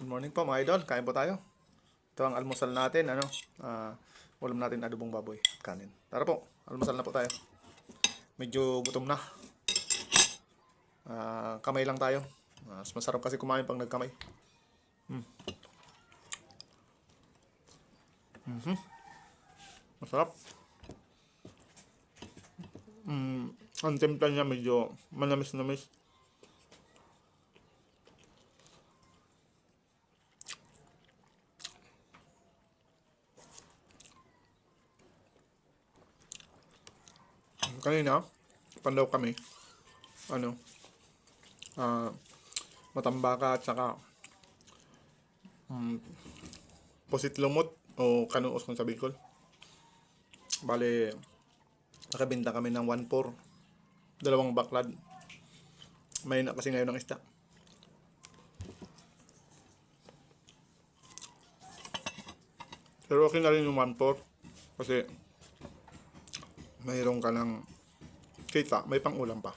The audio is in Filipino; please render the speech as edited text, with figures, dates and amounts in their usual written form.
Good morning po mga idol, kain po tayo. Ito ang almusal natin, ulam natin adobong baboy, kanin. Tara po, almusal na po tayo. Medyo gutom na. Kamay lang tayo. Mas masarap kasi kumain pag nagkamay. Masarap. Ang timpla niya medyo manamis-namis. Kanina, pandaw kami, matambaka at saka pusit lumot o kanuos kung sa Bicol. Bale, nakabenta kami ng 1.4, dalawang baklad. May na kasi ngayon ng isda. Pero okay na rin yung 1.4 kasi mayroon ka ng kita, may pang ulam pa.